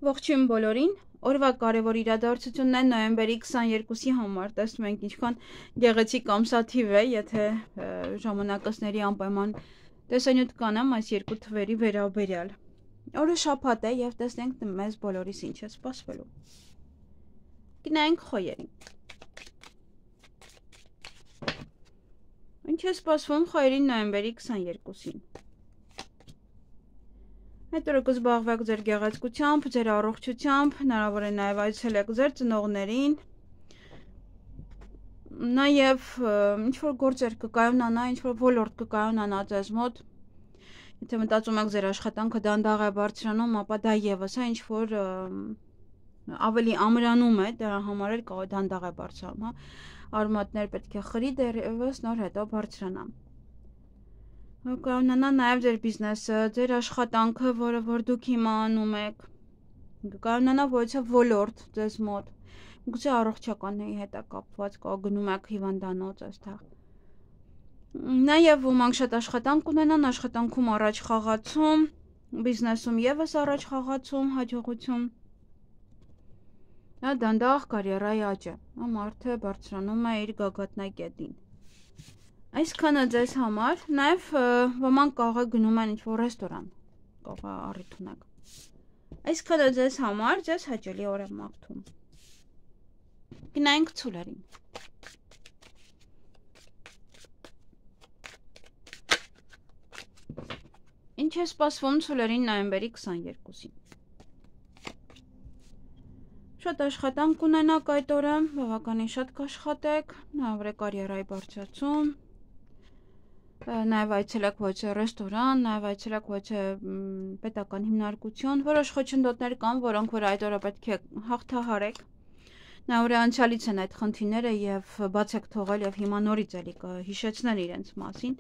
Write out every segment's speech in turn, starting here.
Ողջույն բոլորին, օրվա կարևոր իրադարձությունն է նոյեմբերի 22-ի համար, տեսնում ենք ինչքան գեղեցիկ ամսաթիվ է, եթե ժամանակասների անպայման տեսանյութ կանեմ այս երկու թվերի վերաբերյալ։ Օրը շաբաթ է և տեսնենք մեզ բոլորիս ինչ է սպասվելու։ Գնայինք խոյերին։ Ինչ է սպասվում խոյերին նոյեմբերի 22-ին։ Այդ օրը կզբաղվեք ձեր գեղեցկությամբ, ձեր առողջությամբ, հնարավոր է նաև այցելեք ձեր ծնողներին, նաև ինչ-որ գործեր կկայունանա, ինչ-որ ոլորտ կկայունանա ձեզ մոտ, եթե մտածում եք ձեր աշխատանքը դանդաղ է բարձրանում, ապա դա ևս է ինչ-որ ավելի ամրանում է, դրա համար էլ դանդաղ է բարձրանում, արմատներ պետք է խրի դեռևս նոր հետո բարձրանա։ Կկայունանա նաև ձեր բիզնեսը, ձեր աշխատանքը, որը որ դուք հիմա անում եք, կկայունանա որևէ ոլորտ ձեզ մոտ, գուցե առողջականների հետ է կապված, գնում եք հիվանդանոց այստեղ։ Նաև ոմանք շատ աշխատանք ունենան, աշխատանքում առաջ խաղացում, բիզնեսում ևս առաջ խաղացում, հաջողություն։ Դա դանդաղ կարիերայի աճ է, մարդը բարձրանում է իր գագաթնակետին։ Այսքանը ձեզ համար, նաև ոմանք կարող է գնում են ինչ-որ ռեստորան, կարող է առիթ ունեք։ Այսքանը ձեզ համար, ձեզ հաճելի օր եմ մաղթում։ Գնայինք ցուլերին։ Ինչ է սպասվում ցուլերին նոյեմբերի 22-ին։ Շատ աշխատանք ունենաք այդ օրը, բավականին շատ կաշխատեք, հնարավոր է կարիերայի բարձրացում, նաև այցելեք որևէ ռեստորան, նաև այցելեք որևէ պետական հիմնարկություն, որոշ խոչընդոտներ կան, որոնք որ այդ օրը պետք է հաղթահարեք։ Հնարավոր է անցյալից են այդ խնդիրները եւ բաց եք թողել եւ հիմա նորից էլի կհիշեցնել իրենց մասին։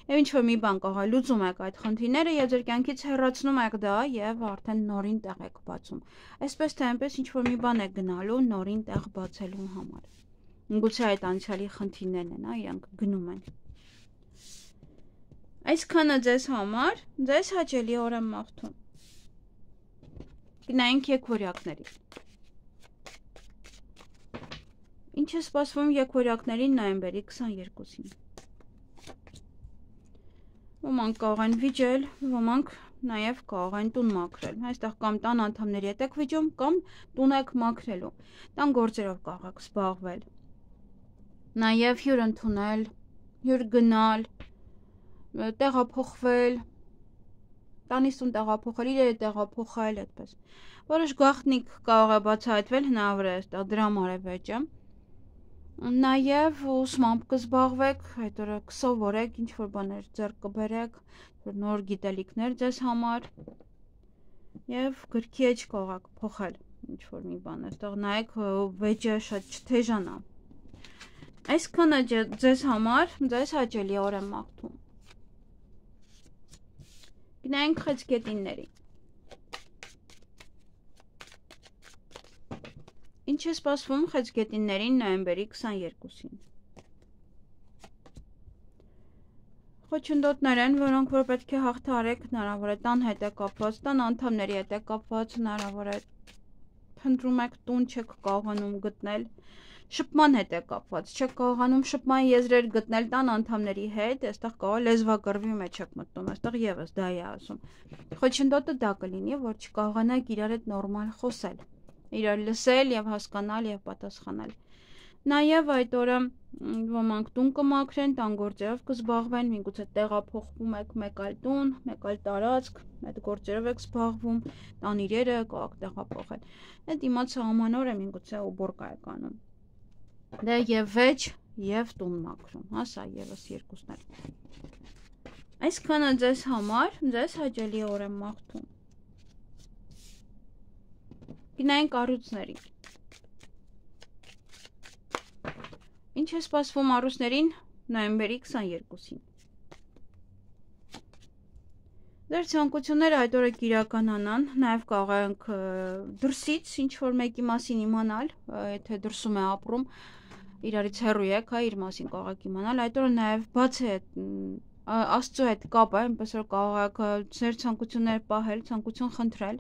Եվ ինչ որ մի բան կարող է լուծում եք այդ խնդիրները եւ ձեր կյանքից հեռացնում եք դա եւ արդեն նորին տեղ եք բացում։ Այսպես թե այնպես ինչ որ մի բան է գնալու նորին տեղ բացելու համար։ Գուցե այդ անցյալի խնդիրներն են, իրանք գնում են։ Այսքանը ձեզ համար, ձեզ հաճելի օր եմ մաղթում։ Գնայինք եկվորյակներին։ Ինչ է սպասվում եկվորյակներին նոյեմբերի 22-ին։ Ոմանք կարող են վիճել, ոմանք նաև կարող են տուն մաքրել։ Այստեղ կամ տան անդամների հետ եք վիճում, կամ տուն եք մաքրելու։ Տան գործերով կարող եք զբաղվել։ Նաև հյուր ընդունել, հյուր գնալ, տեղափոխվել, տանից տուն տեղափոխել, իրերը տեղափոխել, այդպես։ Որոշ գաղտնիք կարող է բացահայտվել, հնարավոր է այստեղ դրամ արևեջը։ Նաև ուսմամբ կզբաղվեք, այդ օրը կսովորեք, ինչ-որ բաներ ձեռք կբերեք, նոր գիտելիքներ ձեզ համար և գրքի էջ կարող եք փոխել ինչ-որ մի բան, այստեղ նայեք վեճը շատ չթեժանա։ Այսքանը ձեզ համար, ձեզ հաճելի օր եմ մաղթում։ Գնայինք խեցգետիններին։ Ինչ է սպասվում խեցգետիններին նոյեմբերի 22-ին։ Խոչընդոտներ են, որոնք որ պետք է հաղթահարեք, հնարավոր է տան հետ է կապված, տան անդամների հետ է կապված, հնարավոր է փնտրում եք տուն, չեք կարողանում գտնել, շփման հետ է կապված, չեք կարողանում շփման եզրեր գտնել տան անդամների հետ, այստեղ կարող է լեզվակռվի մեջ եք մտնում, այստեղ ևս դա է ասում։ Խոչընդոտը դա կլինի, որ չկարողանաք իրար հետ նորմալ խոսել, իրար լսել եւ հասկանալ եւ պատասխանել։ Նաև այդ օրը ոմանք տուն կմաքրեն, տան գործերով կզբաղվեն, միգուցե տեղափոխվում եք մեկ այլ տուն, մեկ այլ տարածք, այդ գործերով եք զբաղվում, տան իրերը կարող եք տեղափոխել։ Այդ իմաց սահման օրը միգուցե ուբորկա եք անում։ Դա եւ վեճ եւ տուն մաքրում, հա, սա եւս երկուսն էլ։ Այսքանը ձեզ համար, ձեզ հաճելի օր եմ մաղթում։ Գնայինք առյուծներին։ Ինչ է սպասվում առյուծներին նոյեմբերի 22-ին։ Ձեր ցանկությունները այդ օրը կիրականանան, նաև կարող եք դրսից ինչ-որ մեկի մասին իմանալ, եթե դրսում է ապրում, իրարից հեռու եք, հա, իր մասին կարող եք իմանալ, այդ օրը նաև բաց է Աստծո հետ կապը, այնպես որ կարող եք ձեր ցանկությունները պահել, ցանկություն խնդրել։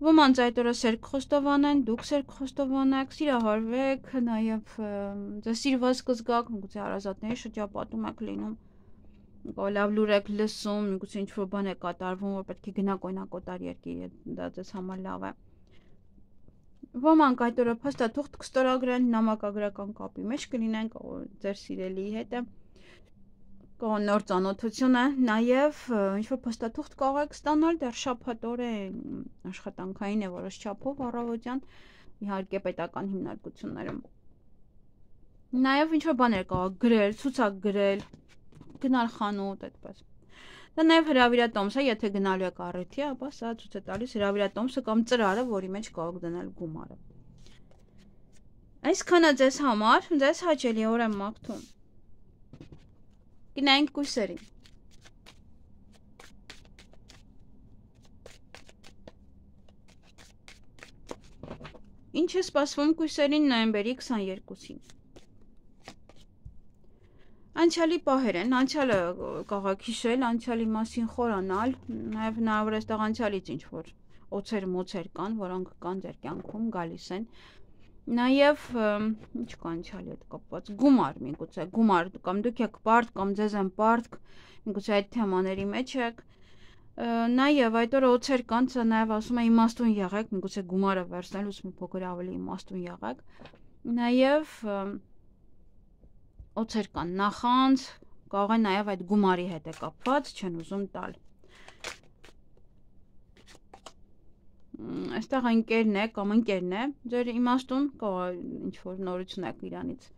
Ոմանց այդ օրը սերկ խոստովան են, դուք սերկ խոստովանեք, սիրահարվեք, նաև ձեզ սիրված կզգաք, միգուցե հարազատների շրջապատում եք լինում, լավ լուր եք լսում, միգուցե ինչ-որ բան է կատարվում, որ պետք է գնաք օրինակ օտար երկիր, դա ձեզ համար լավ է։ Ոմանք այդ օրը փաստաթուղթ կստորագրեն, նամակագրական կապի մեջ կլինեն ձեր սիրելիի հետ, նոր ծանոթություն է, նաև ինչ-որ փաստաթուղթ կարող եք ստանալ, դեռ շաբաթ օր է, աշխատանքային է որոշ չափով առավոտյան, իհարկե պետական հիմնարկություններում։ Նաև ինչ-որ բաներ կարող եք գրել, ցուցակ գրել, գնալ խանութ, այդպես։ Դա նաև հրավիրատոմս է, եթե գնալու եք առիթի, ապա սա ցույց է տալիս հրավիրատոմսը կամ ծրարը, որի մեջ կարող դնել գումարը։ Այսքանը ձեզ համար, ձեզ հաճելի օր եմ մաղթում։ Գնանք կույսերին։ Ինչ է սպասվում կույսերին նոյեմբերի 22-ին։ Անցյալի պահեր են, անցյալը կարող եք հիշել, անցյալի մասին խորանալ, նաև հնարավոր է այստեղ անցյալից ինչ-որ օձեր մոցեր կան, որոնք կան ձեր կյանքում, գալիս են։ Նաև ինչ կա անցյալի հետ կապված, գումար, միգուցե գումար, կամ դուք եք պարտք, կամ ձեզ են պարտք, միգուցե այդ թեմաների մեջ եք։ Նաև այդ օրը օձեր կան, սա նաև ասում է իմաստուն եղեք, միգուցե գումարը վերցնելուց մի փոքր ավելի իմաստուն եղեք։ Նաև օձեր կան նախանց, կարող է նաև այդ գումարի հետ է կապված, չեն ուզում տալ։ Այստեղ ընկերն է կամ ընկերն է, ձեր իմաստուն, կարող ինչ-որ նորություն եք իրանից,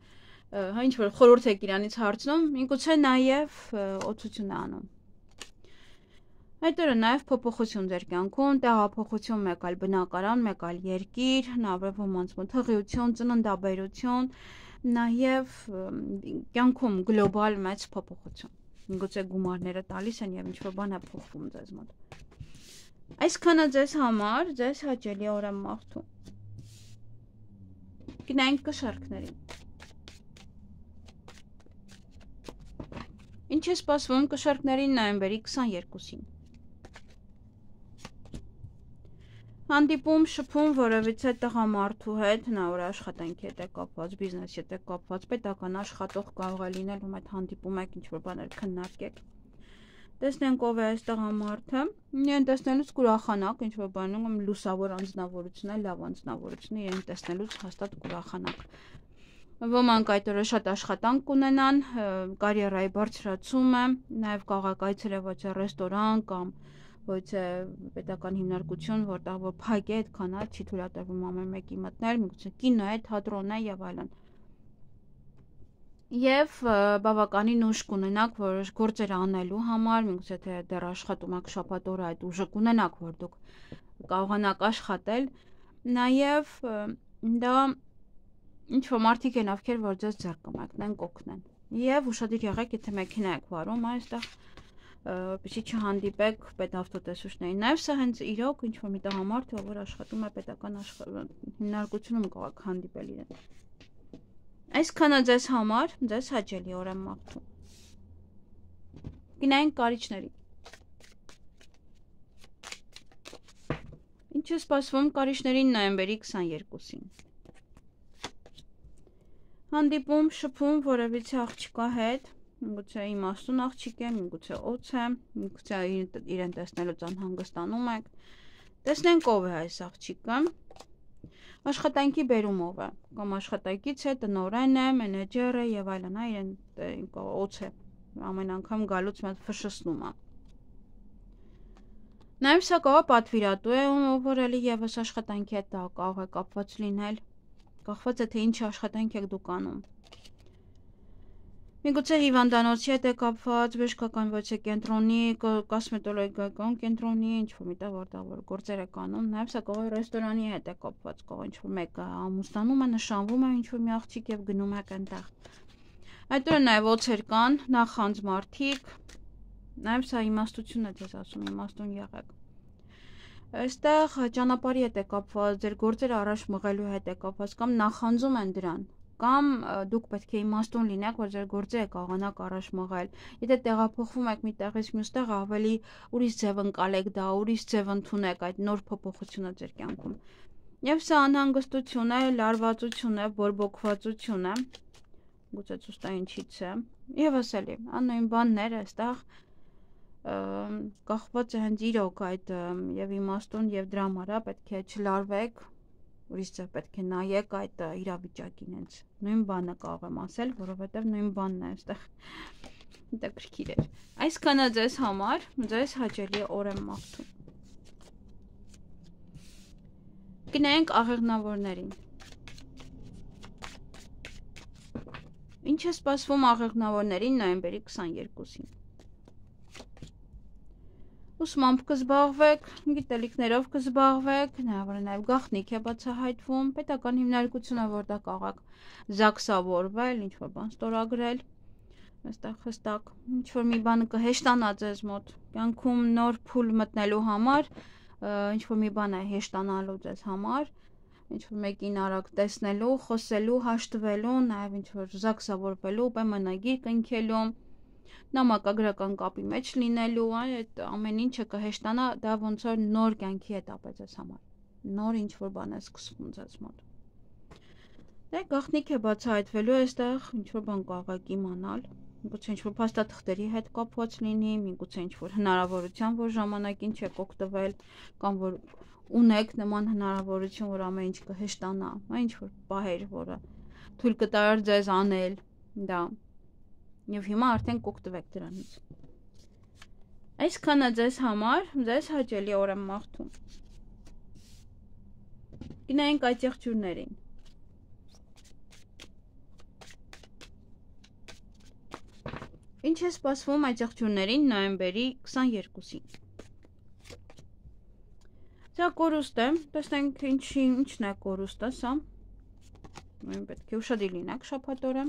ինչ-որ խորհուրդ եք իրանից հարցնում, միգուցե նաև օծություն է անում։ Այդ օրը նաև փոփոխություն ձեր կյանքում, տեղափոխություն մեկ այլ բնակարան, մեկ այլ երկիր, հնարավոր ոմանց մոտ հղիություն, ծննդաբերություն, նաև կյանքում գլոբալ մեծ փոփոխություն։ Միգուցե գումարները տալիս են եւ ինչ-որ բան է փոխվում ձեզ մոտ։ Այսքանը ձեզ համար, ձեզ հաճելի օր եմ մաղթում։ Գնանք կշարքներին։ Ինչ է սպասվում կշարքներին նոյեմբերի 22-ին։ Հանդիպում, շփում որևիցե տղամարդու հետ, հնարավոր է աշխատանքի հետ է կապված, բիզնեսի հետ է կապված, պետական աշխատող կարող է լինել, ում այդ հանդիպում եք ինչ-որ բաներ քննարկեք։ Տեսնենք ով է այս տղամարդը, իրեն տեսնելուց կուրախանաք, ինչ-որ բանում լուսավոր անձնավորություն է, լավ անձնավորություն է, իրեն տեսնելուց հաստատ կուրախանաք։ Ոմանք այդ օրը շատ աշխատանք կունենան, կարիերայի բարձրացում է, նաև կարող եք այցելել ոչ է ռեստորան կամ ոչ է պետական հիմնարկություն, որտեղ որ փակ է, այդքան է, չի թույլատրվում ամեն մեկի մտնել, միգուցե կինո է, թատրոն է եւ այլն։ Եվ բավականին ուժ կունենաք որոշ գործեր անելու համար, միգուցե թե դեռ աշխատում եք շաբաթ օրը այդ ուժը կունենաք, որ դուք կարողանաք աշխատել, նաև դա ինչ-որ մարդիկ են ովքեր որ ձեզ ձեռք կմեկնեն, կօգնեն։ Եվ ուշադիր եղեք, եթե մեքենա եք վարում, այստեղ պիտի չհանդիպեք պետավտոտեսուչների։ Նաև սա հենց իրոք ինչ-որ մի տղամարդ է, որ աշխատում է պետական հիմնարկությունում կարող եք հանդիպել իրեն։ Այսքանը ձեզ համար, ձեզ հաճելի օր եմ մաղթում։ Գնանք կարիճների։ Ինչ է սպասվում կարիճներին նոյեմբերի 22-ին։ Հանդիպում, շփում որևիցե աղջկա հետ, միգուցե իմաստուն աղջիկ է, միգուցե օձ է, միգուցե իրեն տեսնելուց անհանգստանում եք։ Տեսնենք ով է այս աղջիկը։ Աշխատանքի բերումով է, կամ աշխատակից է, տնօրեն է, մենեջեր է եւ այլն, իրեն օձ է, ամեն անգամ գալուց մեծ ֆշշնում է։ Նաև սա կարող է պատվիրատու է, որ էլի եւս աշխատանքի հետ կարող է կապված լինել, կախված է թե ինչ աշխատանք եք դուք անում։ Միգուցե հիվանդանոցի հետ է կապված, բժշկական ոչ է կենտրոնի, կոսմետոլոգիական կենտրոնի, ինչ-որ միտեղ որտեղ որ գործեր եք անում, նաև սա կարող է ռեստորանի հետ է կապված, կարող ինչ-որ մեկը ամուսնանում է, նշանվում է ինչ-որ մի աղջիկ եւ գնում եք այնտեղ։ Այդ օրը նաև օձեր կան, նախանձ մարդիկ, նաև սա իմաստություն է ձեզ ասում, իմաստուն եղեք։ Այստեղ ճանապարհի հետ է կապված, ձեր գործերը առաջ մղելու հետ է կապված կամ նախանձում են դրան։ կամ դուք պետք է իմաստուն լինեք, որ ձեր գործերը կարողանաք առաջ մղել։ Եթե տեղափոխվում եք մի տեղից մյուս տեղ, ավելի ուրիշ ձև ընկալեք դա, ուրիշ ձև ընդունեք այդ նոր փոփոխությունը ձեր կյանքում։ Եվ սա անհանգստություն է, լարվածություն է, բորբոքվածություն է։ Գուցե ցույց տա ինչից է։ Եվս էլի, աննույն բաններ այստեղ կախված է հենց իրոք այդ եւ իմաստուն եւ դրա համար պետք է չլարվեք, ուրիշ ձև պետք է նայեք այդ իրավիճակին հենց։ Նույն բանը կարող եմ ասել, որովհետեւ նույն բանն է այստեղ հետաքրքիր է։ Այսքանը ձեզ համար, ձեզ հաճելի օր եմ մաղթում։ Գնանք աղեղնավորներին։ Ինչ է սպասվում աղեղնավորներին նոյեմբերի 22-ին։ Ուսմամբ կզբաղվեք, գիտելիքներով կզբաղվեք, հնարավոր է նաև գաղտնիք է բացահայտվում, պետական հիմնարկությունը, որտեղ կարող զաքսավորվել, ինչ-որ բան ստորագրել, այստեղ հստակ, ինչ-որ մի բան կհեշտանա ձեզ մոտ, կյանքում նոր փուլ մտնելու համար, ինչ-որ մի բան է հեշտանալու ձեզ համար, ինչ-որ մեկին արագ տեսնելու, խոսելու, հաշտվելու, նաև ինչ-որ զաքսավորվելու, պայմանագիր կնքելու, նամակագրական կապի մեջ լինելու, այդ ամեն ինչը կհեշտանա, դա ոնց որ նոր կյանքի էտապ է ձեզ համար, նոր ինչ-որ բան է սկսվում ձեզ մոտ։ Դե գաղտնիք է բացահայտվելու այստեղ, ինչ-որ բան կարող եք իմանալ, միգուցե ինչ-որ փաստաթղթերի հետ կապված լինի, միգուցե ինչ-որ հնարավորության, որ ժամանակին չեք օգտվել, կամ որ ունեք նման հնարավորություն, որ ամեն ինչ կհեշտանա, ինչ-որ պահեր, որը թույլ կտար ձեզ անել, դա Եվ հիմա արդեն կօգտվեք դրանից։ Այսքանը ձեզ համար, ձեզ հաճելի օր եմ մաղթում։ Գնանք այդ եղջյուրներին։ Ինչ է սպասվում այդ եղջյուրներին նոյեմբերի 22-ին։ Սա կորուստ է, տեսնենք ինչն է կորուստը սա։ Պետք է ուշադիր լինեք շաբաթ օրը։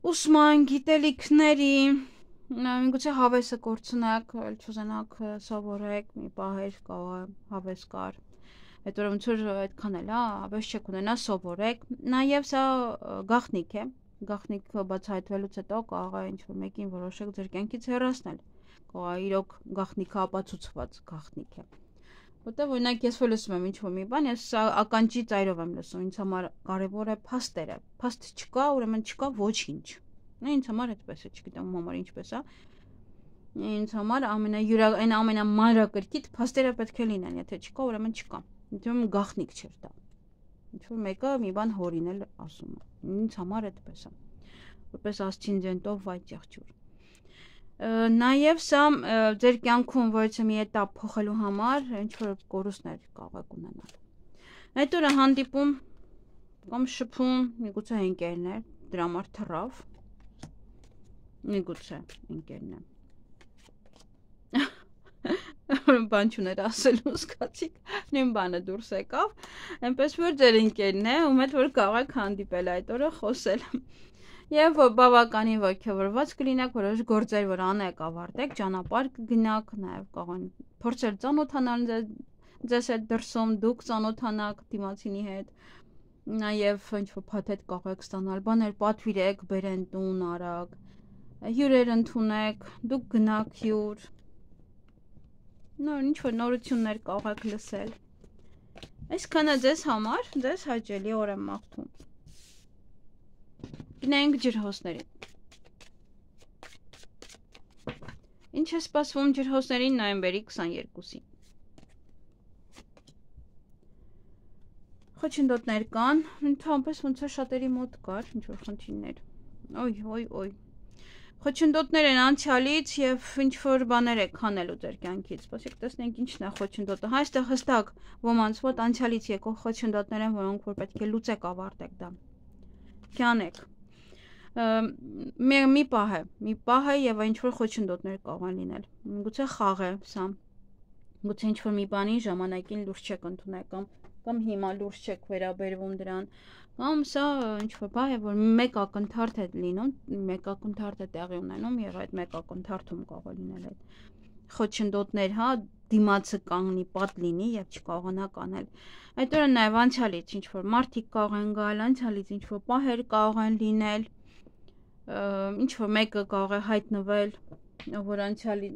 Ուսման, գիտելիքների, միգուցե հավեսը կորցնեք, չուզենաք սովորեք, մի պահեր հավես կար, այդ որ ոնց որ այդքան էլ, հավես չեք ունենա, սովորեք, նաև սա գաղտնիք է, գաղտնիք բացահայտվելուց հետո կարող է ինչ-որ մեկին որոշեք ձեր կյանքից հեռացնել, կարող է իրոք գաղտնիքը ապացուցված գաղտնիք է, որտեղ օրինակ ես որ լսում եմ ինչ-որ մի բան, ես ականջի ծայրով եմ լսում, ինձ համար կարևոր է փաստերը, փաստ չկա, ուրեմն չկա ոչինչ, ինձ համար այդպես է, չգիտեմ ում համար ինչպես է, ինձ համար այն ամենամանրակրկիտ փաստերը պետք է լինեն, եթե չկա, ուրեմն չկա, ուրեմն գաղտնիք չէր դա, ինչ-որ մեկը մի բան հորինել ասում է, ինձ համար այդպես է, որպես ասցինդենտով այդ եղջյուր։ Նաև սա ձեր կյանքում որից մի էտապ փոխելու համար ինչ-որ կորուստներ կարող եք ունենալ։ Այդ օրը հանդիպում կամ շփում միգուցե ընկերներ, դրա համար թռավ, միգուցե ընկերներ։ Բան չուներ ասելու զգացիք, նույն բանը դուրս եկավ, այնպես որ ձեր ընկերն է, ում հետ որ կարող եք հանդիպել այդ օրը խոսել։ Եվ բավականին ոգևորված կլինեք, որոշ գործեր, որ անեք, ավարտեք, ճանապարհ կգնաք, նաև կարող են փորձեր ծանոթանալ ձեզ հետ դրսում, դուք ծանոթանաք դիմացինի հետ, նաև ինչ-որ փաթեթ կարող եք ստանալ, բաներ պատվիրեք, բերեն տուն արագ, հյուրեր ընդունեք, դուք գնաք հյուր, ինչ-որ նորություններ կարող եք լսել։ Այսքանը ձեզ համար, ձեզ հաճելի օր եմ մաղթում։ Գնանք ջրհոսներին։ Ինչ է սպասվում ջրհոսներին նոյեմբերի 22-ին։ Խոչընդոտներ կան, ընդհանրապես ոնց է շատերի մոտ կար, ինչ-որ խնդիրներ։ Օй։ Խոչընդոտներ են անցյալից եւ ինչ-որ բաներ եք հանելու ձեր կյանքից։ Սպասեք տեսնենք ինչն է խոչընդոտը։ Այստեղ հստակ ոմանց մոտ անցյալից եկող խոչընդոտներ են, որոնք որ պետք է լուծեք, ավարտեք դա։ Կյանեք։ Մի պահ է եւ ինչ-որ խոչընդոտներ կարող են լինել։ Գուցե խաղ է սա։ Գուցե ինչ-որ մի բանի ժամանակին լուրջ չեք ընդունել կամ հիմա լուրջ չեք վերաբերվում դրան, կամ սա ինչ-որ բան է, որ մեկ ակնթարթ է լինում, մեկ ակնթարթ է տեղի ունենում եւ այդ մեկ ակնթարթում կարող է լինել այդ խոչընդոտներ, հա, դիմացը կանգնի, պատ լինի եւ չկարողանա կանել։ Այդ օրը նաեւ անցյալից ինչ որ մարդիկ կարող են գալ, անցյալից ինչ որ պահեր կարող են լինել, ինչ որ մեկը կարող է հայտնվել, որ անցյալի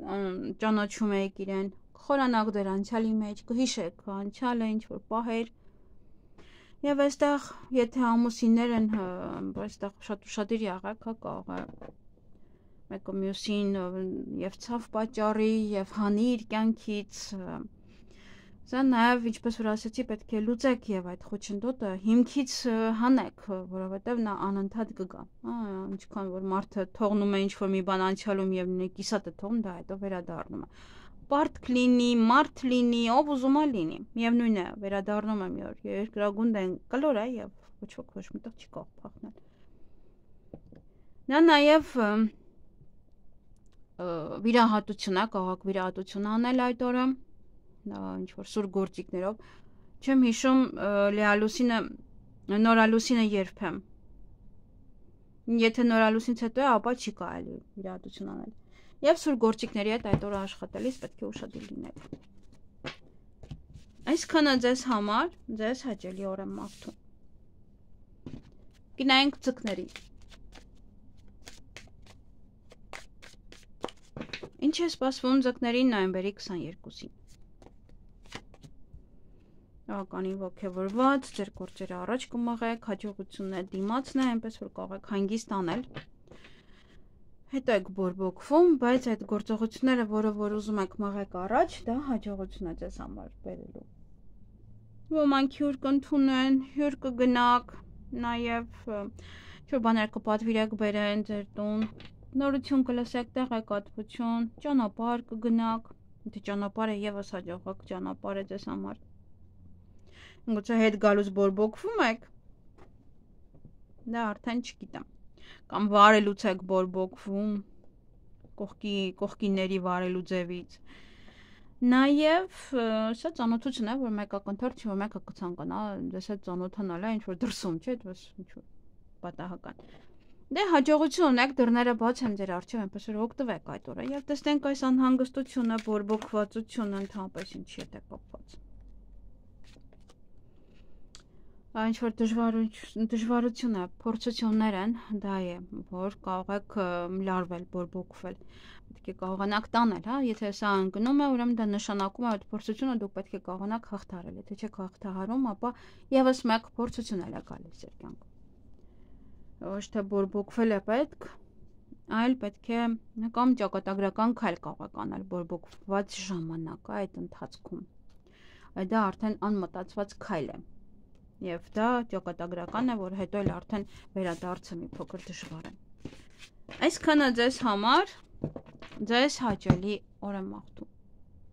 ճանաչում եք իրեն, խորանաք դեր անցյալի մեջ, կհիշեք անցյալը ինչ որ պահեր։ Եվ այստեղ, եթե ամուսիններ են, այստեղ շատ ուշադիր եղեք, հա, կարող է մեկը մյուսին եւ ցավ պատճառի եւ հանի իր կյանքից։ Սա նաեւ, ինչպես որ ասացի, պետք է լուծեք եւ այդ խոչընդոտը հիմքից հանեք, որովհետեւ նա անընդհատ կգա։ Ինչքան որ մարդը թողնում է ինչ-որ մի բան անցյալում եւ կիսատ է թողնում, դա հետո վերադառնում է։ Պարտք լինի, մարդ լինի, ով ուզում է լինի։ Միևնույն է, վերադառնում եմ յուր երկրագունդ են կլոր է եւ ոչ ոք ոչ միտեղ չի կարող փախնել։ Նա նաեւ վիրահատություն է, կարող վիրահատություն անել այդ օրը, ինչ որ սուր գործիքներով։ Չեմ հիշում լեալուսինը, նորալուսինը երբ է։ Եթե նորալուսինից հետո է, ապա չի կարելի վիրահատություն անել։ Եվ սուր գործիքների հետ այդ օրը աշխատելիս պետք է ուշադիր լինեք։ Այսքանը ձեզ համար, ձեզ հաճելի օր եմ մաղթում։ Գնայինք ձկների։ Ինչ է սպասվում ձկներին նոյեմբերի 22-ին։ Բավականին ոգևորված, ձեր գործերը առաջ կմղեք, հաջողություններ դիմացն է, այնպես որ կարող եք հանգիստ անել։ Հետո եք բորբոքվում, բայց այդ գործողությունները, որ ուզում եք մղեք առաջ, դա հաջողություն է ձեզ համար բերելու։ Ոմանք հյուր կընդունեն, հյուր կգնաք, նաև ինչ-որ բաներ կպատվիրեք բերեն ձեր տուն, նորություն կլսեք, տեղեկատվություն, ճանապարհ կգնաք, եթե ճանապարհը եւս հաջողակ ճանապարհ է ձեզ համար։ Գուցե հետ գալուց բորբոքվում եք, դա արդեն չգիտեմ։ Կամ վարելուց եք բորբոքվում, կողքինների վարելու ձևից։ Նաև սա ծանոթություն է, որ մեկը կընթերցի, որ մեկը կցանկանա դες հետ ծանոթանալ է, ինչ որ դրսում, չէ՞, դες ինչ որ պատահական։ Դե հաջողություն ունեք, դռները բաց են ձեր առջև, այնպես որ օգտվեք այդ օրը եւ տեսնենք այս անհանգստությունը, բորբոքվածությունը ընդհանրապես ինչի է կապված։ Ինչ որ դժվարություն է, փորձություններ են, դա է, որ կարող եք լարվել, բորբոքվել։ Պետք է կարողանաք տանել, հա, եթե սա ընկնում է, ուրեմն դա նշանակում է այդ փորձությունը դուք պետք է կարողանաք հաղթահարել։ Եթե չեք հաղթահարում, ապա եւս մեկ փորձություն է գալիս ձեր կյանքում։ Ոչ թե բորբոքվել է պետք, այլ պետք է կամ ճակատագրական քայլ կարող եք անել բորբոքված ժամանակ այդ ընթացքում։ Դա արդեն անմտածված քայլ է։ Եվ դա ճակատագրական է, որ հետո էլ արդեն վերադարձը մի փոքր դժվար է։ Այսքանը ձեզ համար, ձեզ հաճելի օր եմ մաղթում։